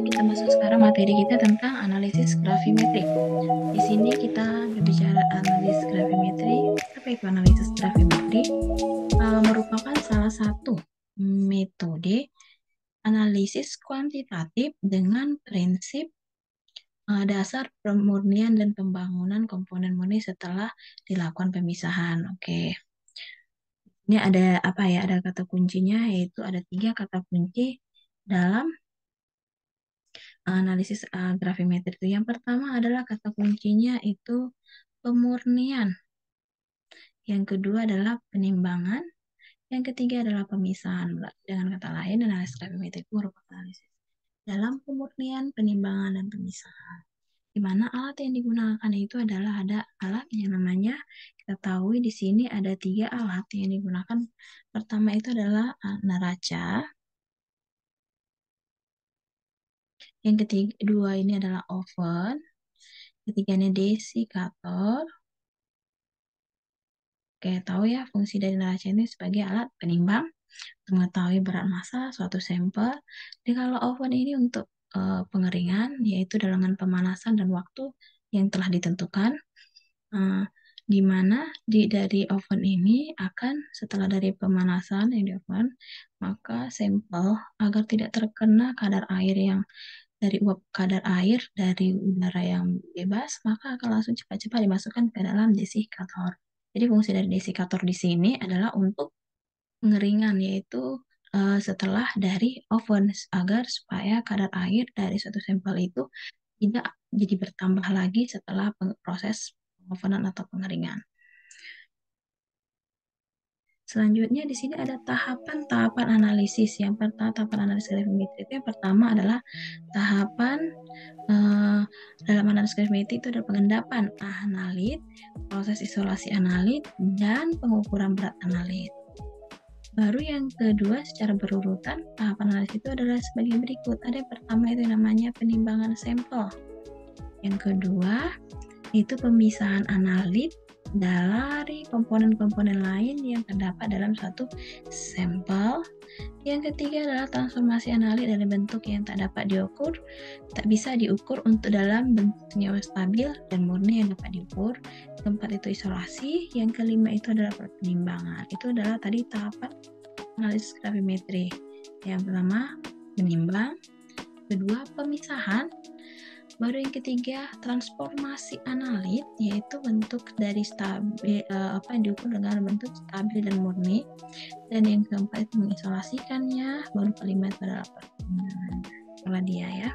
kita masuk sekarang materi kita tentang analisis gravimetri. Di sini kita berbicara analisis gravimetri. Apa itu analisis gravimetri? Merupakan salah satu metode analisis kuantitatif dengan prinsip dasar pemurnian dan pembangunan komponen murni setelah dilakukan pemisahan. Oke. Ini ada apa ya? Ada kata kuncinya, yaitu ada 3 kata kunci dalam analisis gravimetri itu. Yang pertama adalah kata kuncinya itu pemurnian. Yang kedua adalah penimbangan. Yang ketiga adalah pemisahan. Dengan kata lain, analisis gravimetri itu merupakan analisis dalam pemurnian, penimbangan, dan pemisahan. Di mana alat yang digunakan itu adalah ada alat yang namanya, kita tahu di sini ada 3 alat yang digunakan. Pertama itu adalah neraca. Yang kedua ini adalah oven. Ketiganya desikator. Oke, tahu ya fungsi dari neraca ini sebagai alat penimbang mengetahui berat massa suatu sampel. Jadi kalau oven ini untuk pengeringan, yaitu dengan pemanasan dan waktu yang telah ditentukan, di mana dari oven ini akan setelah dari pemanasan yang di oven, maka sampel agar tidak terkena kadar air yang dari uap kadar air dari udara yang bebas, maka akan langsung cepat-cepat dimasukkan ke dalam desikator. Jadi fungsi dari desikator di sini adalah untuk pengeringan, yaitu setelah dari oven agar supaya kadar air dari suatu sampel itu tidak jadi bertambah lagi setelah proses pengovenan atau pengeringan. Selanjutnya di sini ada tahapan-tahapan analisis. Yang pertama, tahapan analisis gravimetri itu yang pertama adalah tahapan dalam analisis gravimetri itu adalah pengendapan analit, proses isolasi analit, dan pengukuran berat analit. Baru yang kedua secara berurutan, tahapan analisis itu adalah sebagai berikut. Ada yang pertama itu namanya penimbangan sampel. Yang kedua itu pemisahan analit dari komponen-komponen lain yang terdapat dalam suatu sampel. Yang ketiga adalah transformasi analit dari bentuk yang tak bisa diukur untuk dalam bentuk senyawa stabil dan murni yang dapat diukur. Keempat itu isolasi. Yang kelima itu adalah penimbangan. Itu adalah tadi tahapan analisis gravimetri. Yang pertama menimbang, kedua pemisahan, baru yang ketiga transformasi analit, yaitu bentuk dari stabil diukur dengan bentuk stabil dan murni, dan yang keempat itu mengisolasikannya, baru kelima itu adalah pertimbangan. Itulah dia ya.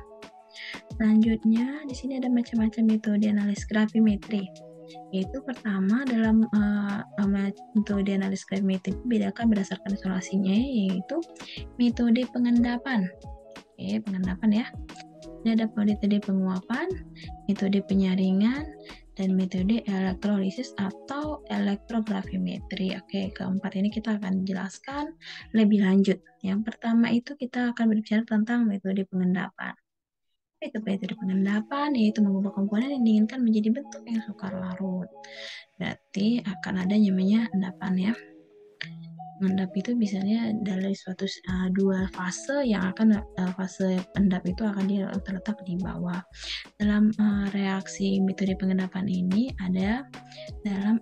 Selanjutnya di sini ada macam-macam metode analisis gravimetri. Yaitu pertama dalam metode analisis gravimetri bedakan berdasarkan isolasinya, yaitu metode pengendapan. Oke, pengendapan ya. Ini ada metode penguapan, metode penyaringan, dan metode elektrolisis atau elektrogravimetri. Oke, keempat ini kita akan jelaskan lebih lanjut. Yang pertama itu kita akan berbicara tentang metode pengendapan. Itu metode pengendapan, yaitu mengubah komponen yang diinginkan menjadi bentuk yang sukar larut. Berarti akan ada namanya endapan ya. Endap itu misalnya dari suatu dua fase yang akan fase endap itu akan terletak di bawah. Dalam reaksi metode pengendapan ini ada dalam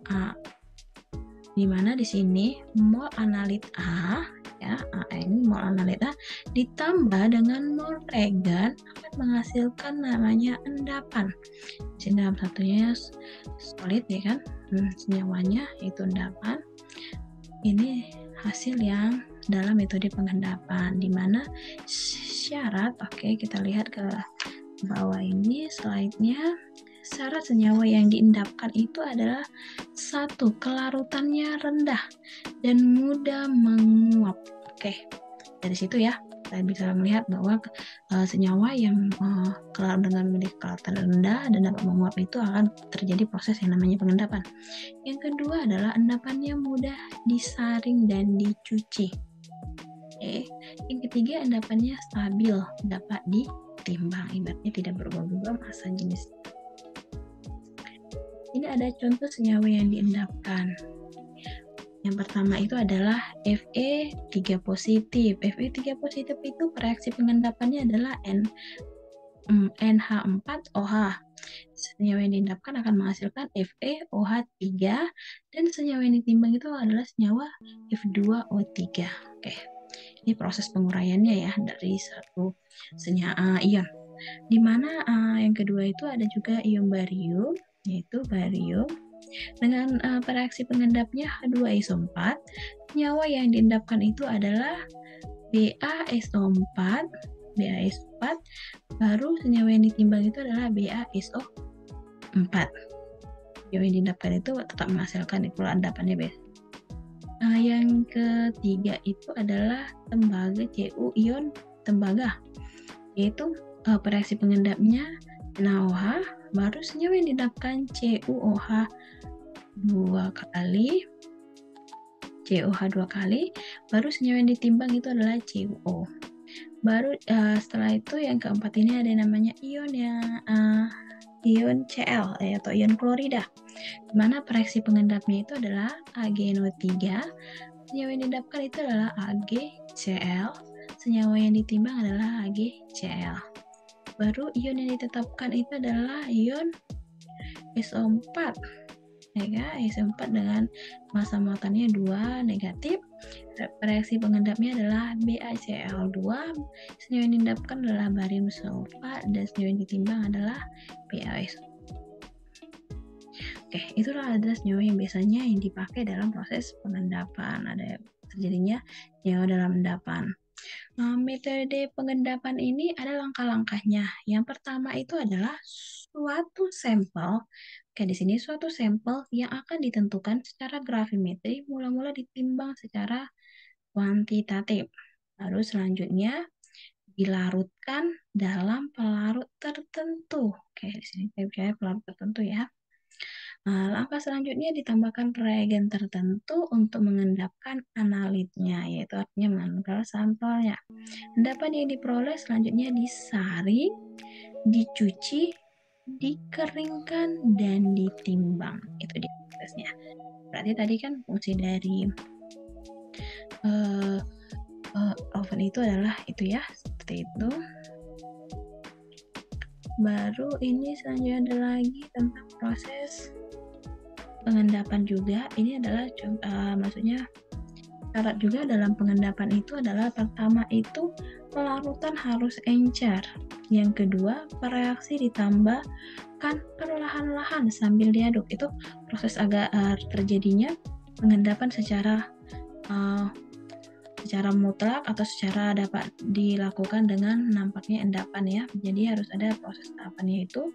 di mana di sini mol analit A ya, ini mol analit A ditambah dengan mol reagen akan menghasilkan namanya endapan. Di sini dalam satunya solid ya kan, senyawanya itu endapan. Ini hasil yang dalam metode pengendapan, di mana syarat, oke kita lihat ke bawah ini slide-nya. Syarat senyawa yang diendapkan itu adalah satu, kelarutannya rendah dan mudah menguap. Oke, dari situ ya kita bisa melihat bahwa senyawa yang dengan memiliki kelarutan rendah dan dapat menguap itu akan terjadi proses yang namanya pengendapan. Yang kedua adalah endapannya mudah disaring dan dicuci. Oke. Yang ketiga endapannya stabil, dapat ditimbang, ibaratnya tidak berubah-ubah massa jenis. Ini ada contoh senyawa yang diendapkan. Yang pertama itu adalah Fe3 positif. Fe3 positif itu reaksi pengendapannya adalah NH4OH. Senyawa yang diendapkan akan menghasilkan FeOH3 dan senyawa yang ditimbang itu adalah senyawa F2O3. Oke, ini proses penguraiannya ya dari satu senyawa ion. Di mana yang kedua itu ada juga ion barium, yaitu barium dengan reaksi pengendapnya H2SO4. Senyawa yang diendapkan itu adalah BaSO4, BaSO4, baru senyawa yang ditimbang itu adalah BaSO4. Senyawa yang diendapkan itu tetap menghasilkan pula endapannya beda. Yang ketiga itu adalah tembaga, Cu ion tembaga, yaitu reaksi pengendapnya NaOH, baru senyawa yang diendapkan CuOH dua kali, baru senyawa yang ditimbang itu adalah CuO. Baru setelah itu yang keempat ini ada yang namanya ion Cl atau ion klorida, di mana reaksi pengendapnya itu adalah AgNO3, senyawa yang diendapkan itu adalah AgCl, senyawa yang ditimbang adalah AgCl. Baru ion yang ditetapkan itu adalah ion SO4, ya, SO4 dengan massa muatannya 2 negatif. Reaksi pengendapnya adalah BaCl2, senyawa yang diendapkan adalah barium sulfat dan senyawa yang ditimbang adalah BaSO. Oke, itulah adalah senyawa yang biasanya yang dipakai dalam proses pengendapan. Ada terjadinya senyawa dalam endapan. Metode pengendapan ini ada langkah-langkahnya. Yang pertama itu adalah suatu sampel. Oke, di sini suatu sampel yang akan ditentukan secara gravimetri mula-mula ditimbang secara kuantitatif. Lalu selanjutnya dilarutkan dalam pelarut tertentu. Oke, di sini saya bicara pelarut tertentu ya. Langkah selanjutnya ditambahkan reagen tertentu untuk mengendapkan analitnya, yaitu artinya mengenal sampelnya. Endapan yang diperoleh selanjutnya disaring, dicuci, dikeringkan, dan ditimbang. Itu dia prosesnya. Berarti tadi kan fungsi dari oven itu adalah itu ya, seperti itu. Baru ini selanjutnya ada lagi tentang proses pengendapan juga. Ini adalah maksudnya syarat juga dalam pengendapan itu adalah pertama itu pelarutan harus encer. Yang kedua, reaksi ditambahkan perlahan-lahan sambil diaduk. Itu proses agak terjadinya pengendapan secara mutlak atau secara dapat dilakukan dengan nampaknya endapan ya. Jadi harus ada proses tahapannya itu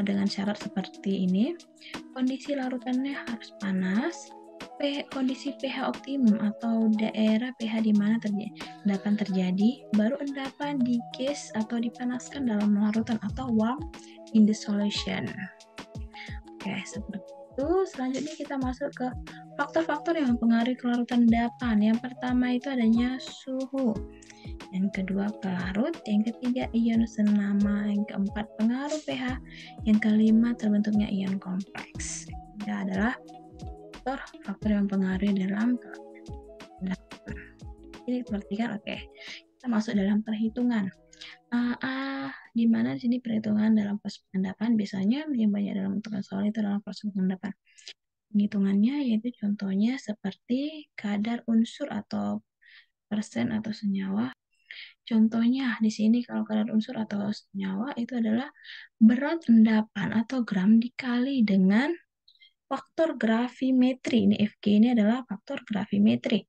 dengan syarat seperti ini. Kondisi larutannya harus panas, kondisi pH optimum atau daerah pH di mana endapan terjadi, baru endapan di gas atau dipanaskan dalam larutan atau warm in the solution. Oke, seperti itu. Selanjutnya kita masuk ke faktor-faktor yang mempengaruhi kelarutan endapan. Yang pertama itu adanya suhu. Yang kedua pelarut, yang ketiga ion senama, yang keempat pengaruh pH, yang kelima terbentuknya ion kompleks. Ini adalah faktor yang mempengaruhi dalam endapan. Ini perhatikan, oke. Kita masuk dalam perhitungan. Di mana di sini perhitungan dalam proses pengendapan biasanya yang banyak dalam bentukan soal itu dalam proses pengendapan. Penghitungannya yaitu contohnya seperti kadar unsur atau persen atau senyawa. Contohnya di sini kalau kadar unsur atau senyawa itu adalah berat endapan atau gram dikali dengan faktor gravimetri. Ini Fg ini adalah faktor gravimetri.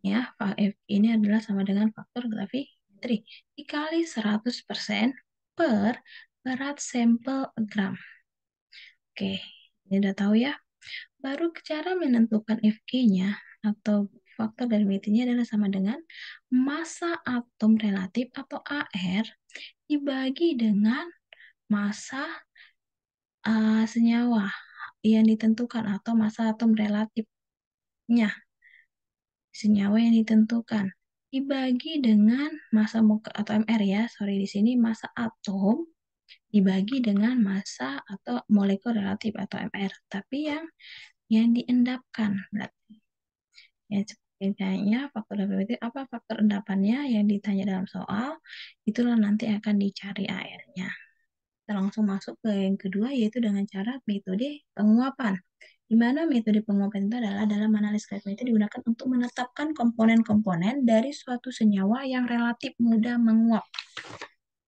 Ya, F ini adalah sama dengan faktor gravimetri dikali 100% per berat sampel gram. Oke, ini udah tahu ya. Baru cara menentukan Fg-nya atau faktor gravimetrinya adalah sama dengan massa atom relatif atau AR dibagi dengan massa senyawa yang ditentukan atau massa atom relatifnya senyawa yang ditentukan dibagi dengan massa atau MR ya. Sorry, di sini massa atom dibagi dengan massa atau molekul relatif atau MR. Tapi yang yang diendapkan. Berarti ya seperti ditanya faktor gravimetric, apa faktor endapannya yang ditanya dalam soal, itulah nanti akan dicari AR-nya. Kita langsung masuk ke yang kedua, yaitu dengan cara metode penguapan. Di mana metode penguapan itu adalah dalam analisis gravimetri digunakan untuk menetapkan komponen-komponen dari suatu senyawa yang relatif mudah menguap.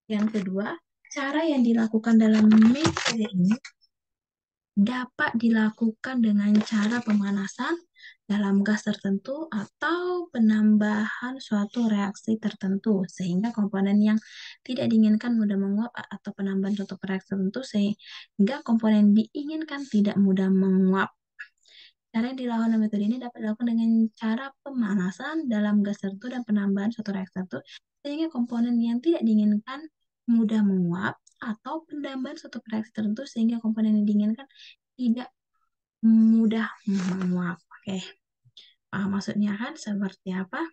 Yang kedua, cara yang dilakukan dalam metode ini dapat dilakukan dengan cara pemanasan dalam gas tertentu atau penambahan suatu reaksi tertentu sehingga komponen yang tidak diinginkan mudah menguap atau penambahan suatu reaksi tertentu sehingga komponen diinginkan tidak mudah menguap. Cara yang dilakukan dalam metode ini dapat dilakukan dengan cara pemanasan dalam gas tertentu dan penambahan suatu reaksi tertentu sehingga komponen yang tidak diinginkan mudah menguap atau penambahan suatu reaksi tertentu sehingga komponen yang diinginkan tidak mudah menguap. Oke, paham maksudnya kan seperti apa?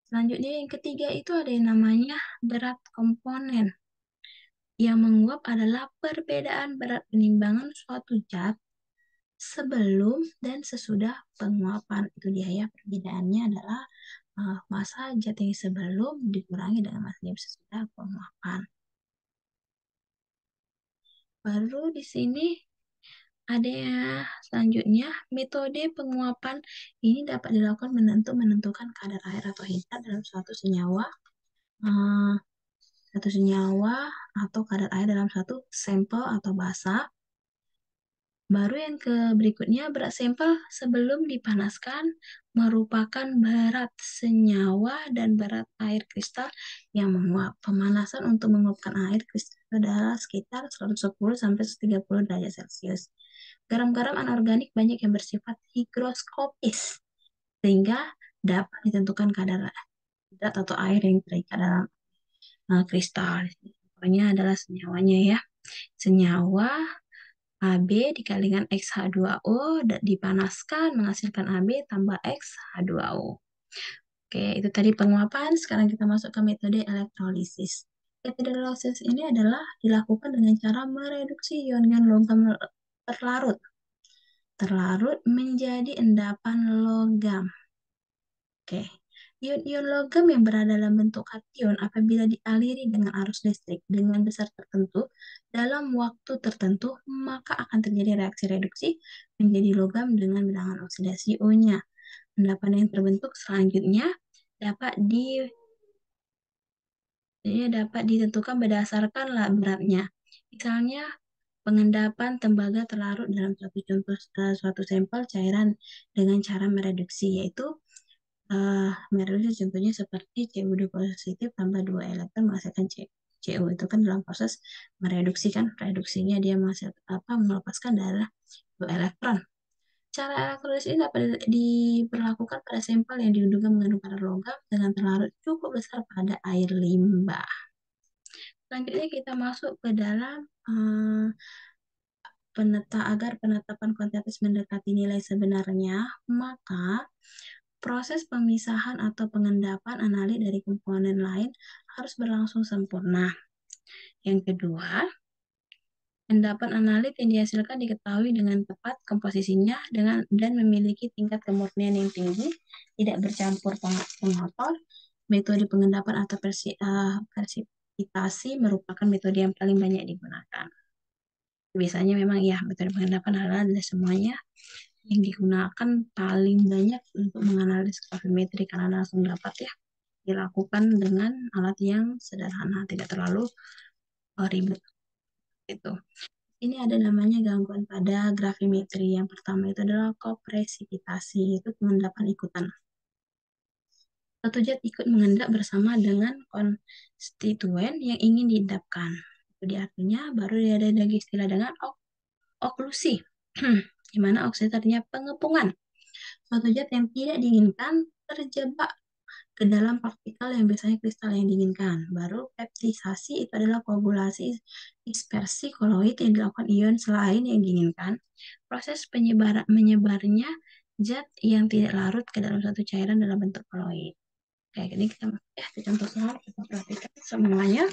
Selanjutnya yang ketiga itu ada yang namanya berat komponen. Yang menguap adalah perbedaan berat penimbangan suatu zat sebelum dan sesudah penguapan. Itu dia ya, perbedaannya adalah massa zat yang sebelum dikurangi dengan massa zat sesudah penguapan. Baru di sini ada selanjutnya, metode penguapan ini dapat dilakukan menentukan kadar air atau hidrat dalam eh, suatu senyawa atau kadar air dalam satu sampel atau basa. Baru yang ke berikutnya, berat sampel sebelum dipanaskan merupakan berat senyawa dan berat air kristal yang menguap. Pemanasan untuk menguapkan air kristal adalah sekitar 110 sampai 130 derajat Celcius. Garam-garam anorganik banyak yang bersifat higroskopis, sehingga dapat ditentukan kadar hidrat atau air yang terikat dalam kristal. Pokoknya adalah senyawanya ya. Senyawa AB dikalikan XH2O dipanaskan menghasilkan AB tambah XH2O. Oke, itu tadi penguapan. Sekarang kita masuk ke metode elektrolisis. Metode elektrolisis ini adalah dilakukan dengan cara mereduksi ion-ion logam terlarut menjadi endapan logam. Oke. Ion-ion logam yang berada dalam bentuk kation apabila dialiri dengan arus listrik dengan besar tertentu dalam waktu tertentu, maka akan terjadi reaksi reduksi menjadi logam dengan bilangan oksidasi O-nya. Endapan yang terbentuk selanjutnya dapat dapat ditentukan berdasarkan beratnya. Misalnya, pengendapan tembaga terlarut dalam suatu sampel cairan dengan cara mereduksi, yaitu mereduksi contohnya seperti CO2 positif tambah 2 elektron menghasilkan CO. Itu kan dalam proses mereduksi kan, reduksinya dia melepaskan darah 2 elektron. Cara elektrolisis ini dapat diberlakukan pada sampel yang diduga mengandung kadar logam dengan terlarut cukup besar pada air limbah. Selanjutnya kita masuk ke dalam agar penetapan kuantitatif mendekati nilai sebenarnya, maka proses pemisahan atau pengendapan analit dari komponen lain harus berlangsung sempurna. Yang kedua, endapan analit yang dihasilkan diketahui dengan tepat komposisinya dan memiliki tingkat kemurnian yang tinggi, tidak bercampur pengotor. Metode pengendapan atau persipitasi merupakan metode yang paling banyak digunakan. Biasanya memang ya metode pengendapan adalah dari semuanya yang digunakan paling banyak untuk menganalisis gravimetri karena langsung dapat ya dilakukan dengan alat yang sederhana, tidak terlalu ribet itu. Ini ada namanya gangguan pada gravimetri. Yang pertama itu adalah kopresipitasi, itu pengendapan ikutan. Satu zat ikut mengendap bersama dengan konstituen yang ingin diendapkan. Jadi artinya baru ada lagi istilah dengan oklusi, di mana oklusi artinya pengepungan. Suatu zat yang tidak diinginkan terjebak ke dalam partikel yang biasanya kristal yang diinginkan. Baru peptisasi itu adalah koagulasi dispersi koloid yang dilakukan ion selain yang diinginkan. Proses menyebarnya zat yang tidak larut ke dalam satu cairan dalam bentuk koloid. Kayak gini kita contoh soal kita perhatikan semuanya.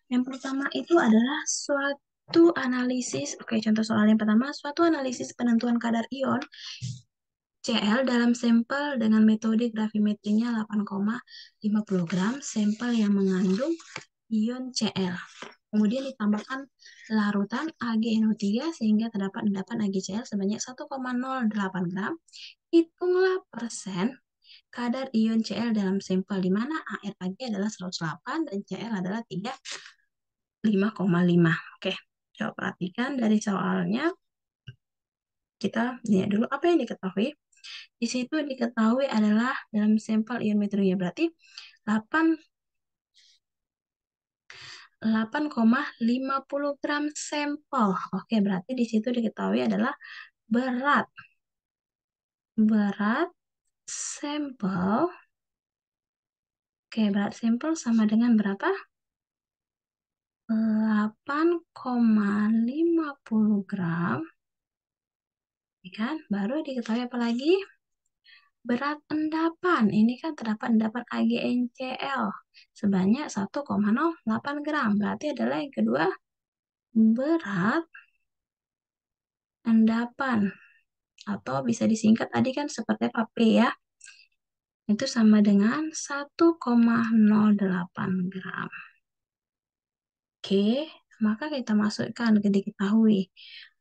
Yang pertama itu adalah Suatu analisis, oke, contoh soal yang pertama, suatu analisis penentuan kadar ion Cl dalam sampel dengan metode gravimetrinya 8,50 gram, sampel yang mengandung ion Cl. Kemudian ditambahkan larutan AgNO3 sehingga terdapat endapan AgCl sebanyak 1,08 gram. Hitunglah persen kadar ion Cl dalam sampel di mana air Ag adalah 108 dan Cl adalah 5,5. Oke, coba perhatikan dari soalnya. Kita lihat dulu apa yang diketahui. Di situ diketahui adalah dalam sampel ion meteornya berarti 8,50 gram sampel. Oke, berarti di situ diketahui adalah berat sampel. Oke, berat sampel sama dengan berapa? 8,50 gram. Ya kan? Baru diketahui apa lagi? Berat endapan. Ini kan terdapat endapan AgNCl sebanyak 1,08 gram. Berarti adalah yang kedua, berat endapan. Atau bisa disingkat tadi kan seperti apa P ya. Itu sama dengan 1,08 gram. Oke, maka kita masukkan ke diketahui.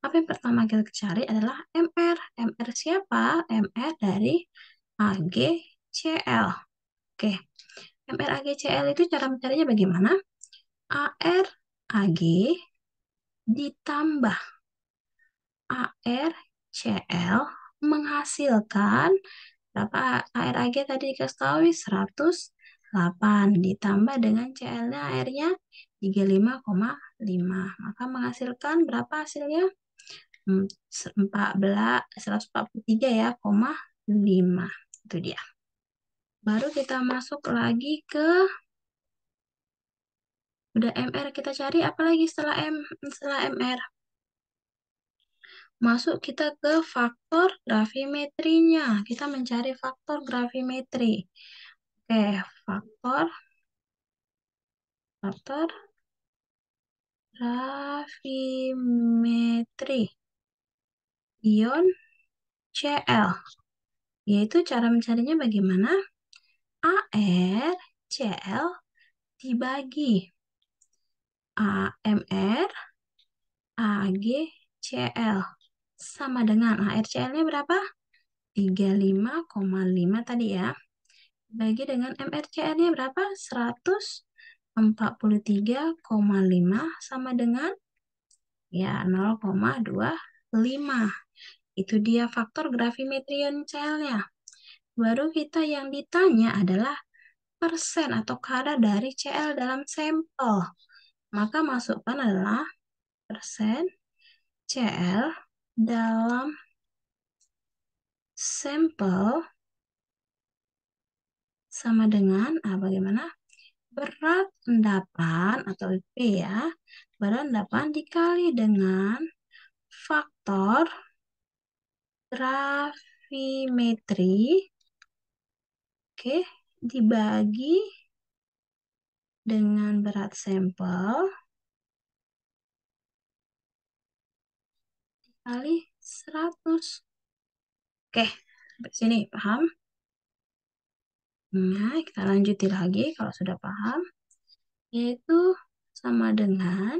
Apa yang pertama kita cari adalah MR. MR siapa? MR dari AgCl. Oke, MR AgCl itu cara mencarinya bagaimana? AR Ag ditambah ArCl menghasilkan berapa air Ag tadi dikasih tahu 108 ditambah dengan Cl-nya airnya 35,5. Maka menghasilkan berapa hasilnya? 143 ya, 5. Itu dia. Baru kita masuk lagi ke udah MR kita cari apa lagi setelah MR? Masuk kita ke faktor gravimetrinya. Kita mencari faktor gravimetri. Oke, faktor gravimetri ion Cl. Yaitu cara mencarinya bagaimana? ArCl dibagi AMR AgCl sama dengan ArCl-nya berapa? 35,5 tadi ya. Bagi dengan MrCl-nya berapa? 143,5 sama dengan ya 0,25. Itu dia faktor gravimetrian Cl-nya. Baru kita yang ditanya adalah persen atau kadar dari Cl dalam sampel. Maka masukkan adalah persen Cl dalam sampel sama dengan bagaimana? Berat endapan atau P ya. Berat endapan dikali dengan faktor gravimetri. Oke, dibagi dengan berat sampel dikali 100. Oke, sampai sini paham? Nah, kita lanjuti lagi kalau sudah paham. Yaitu sama dengan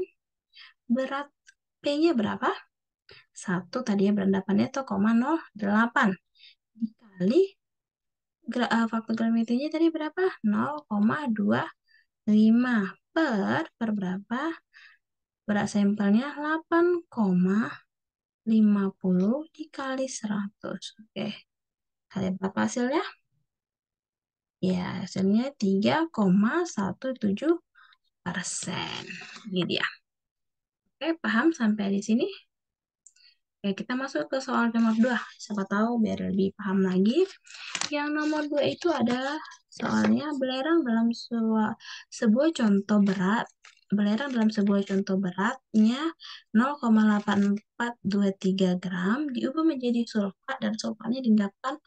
berat P-nya berapa? 1 tadinya berendapannya itu 0,08 dikali faktor gravimetrinya tadi berapa? 0,25 per berapa? Berat sampelnya 8,50 dikali 100. Oke. Kali berapa hasilnya? Ya, hasilnya 3,17%. Ini dia. Oke, paham sampai di sini? Oke, kita masuk ke soal nomor 2. Siapa tahu biar lebih paham lagi. Yang nomor 2 itu adalah soalnya belerang dalam sebuah contoh berat. Belerang dalam sebuah contoh beratnya 0,8423 gram diubah menjadi sulfat dan sulfatnya diendapkan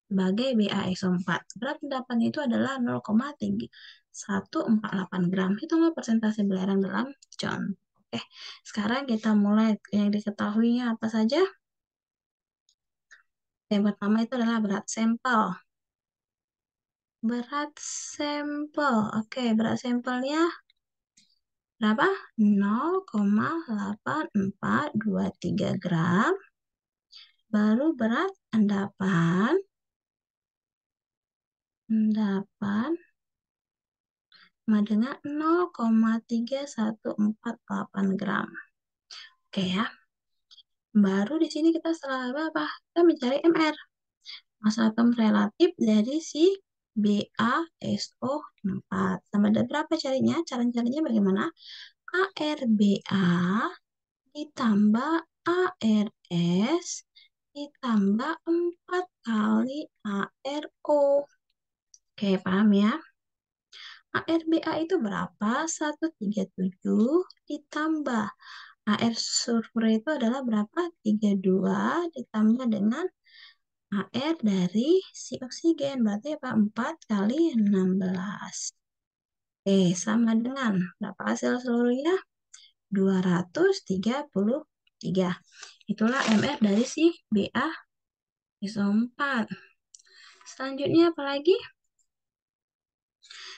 sebagai BaSO4. Berat endapannya itu adalah 0,3148 gram. Hitunglah persentase belerang dalam contoh. Oke, sekarang kita mulai yang diketahuinya apa saja. Yang pertama itu adalah berat sampel. Berat sampel. Oke, berat sampelnya berapa? 0,8423 gram. Baru berat endapan sama dengan 0,3148 gram. Oke ya. Baru di sini kita setelah apa? Kita mencari MR. Massa atom relatif dari si BaSO4. Sama ada berapa carinya? Cara carinya bagaimana? ARBA ditambah ARS ditambah 4 kali ARO. Oke, paham ya? ARBA itu berapa? 137 ditambah AR sulfur itu adalah berapa? 32 ditambah dengan AR dari si oksigen. Berarti apa? 4 kali 16. Oke, sama dengan berapa hasil seluruhnya? 233. Itulah MR dari si BaSO4. Selanjutnya apa lagi?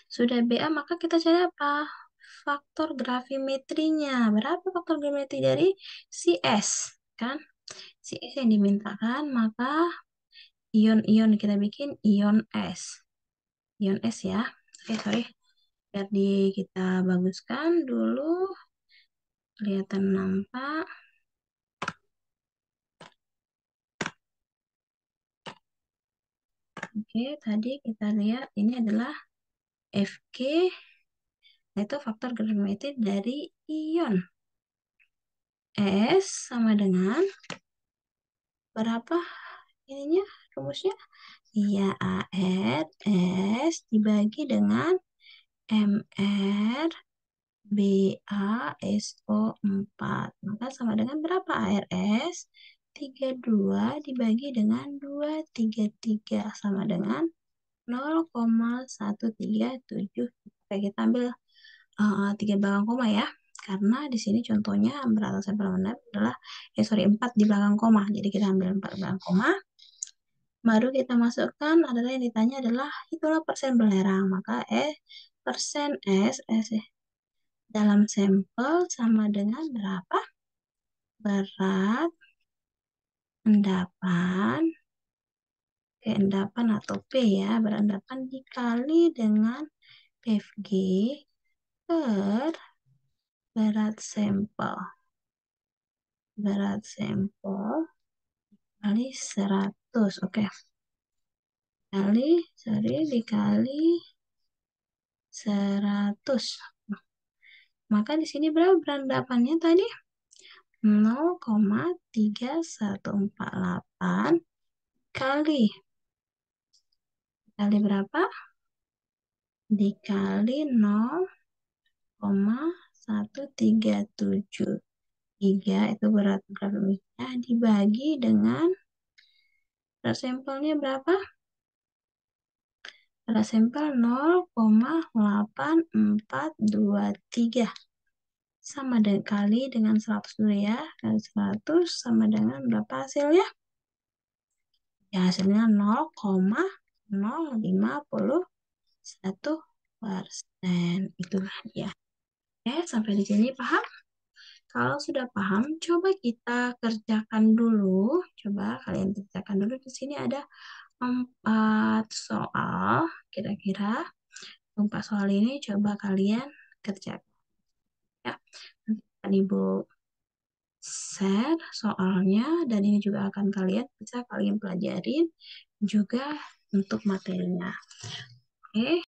Sudah Ba, maka kita cari apa? Faktor gravimetrinya. Berapa faktor gravimetri dari si S? Kan? Si S yang dimintakan, maka ion-ion kita bikin ion S. Ion S ya. Oke, sorry. Biar kita baguskan dulu. Kelihatan nampak. Oke, tadi kita lihat ini adalah Fg, yaitu faktor gravimetri dari ion. S sama dengan berapa ininya rumusnya? Iya, AR S dibagi dengan MR BaSO4. Maka sama dengan berapa ARS? 32 dibagi dengan 233 sama dengan 0,137. Oke, kita ambil 3 belakang koma ya. Karena di sini contohnya berat sampel adalah 4 di belakang koma. Jadi kita ambil 4 belakang koma. Baru kita masukkan adalah yang ditanya adalah itulah persen belerang. Maka persen S dalam sampel sama dengan berapa? Berat endapan, endapan atau P ya, berat endapan dikali dengan Fg per berat sampel. Berat sampel kali 100. Oke. Dikali 100. Maka di sini berapa berat endapannya tadi? 0,3148 kali berapa? Dikali 0,1373 itu berat gravimetrinya dibagi dengan berat sampelnya berapa? Berat sampel 0,8423 sama kali dengan 100 dulu ya. Kali 100 sama dengan berapa hasilnya? Ya, hasilnya 0,051%. Itulah dia. Oke, sampai di sini paham? Kalau sudah paham, coba kita kerjakan dulu. Coba kalian kerjakan dulu. Di sini ada 4 soal. Kira-kira 4 soal ini coba kalian kerjakan. Ya, nanti akan Ibu share soalnya dan ini juga akan bisa kalian pelajarin juga untuk materinya. Oke.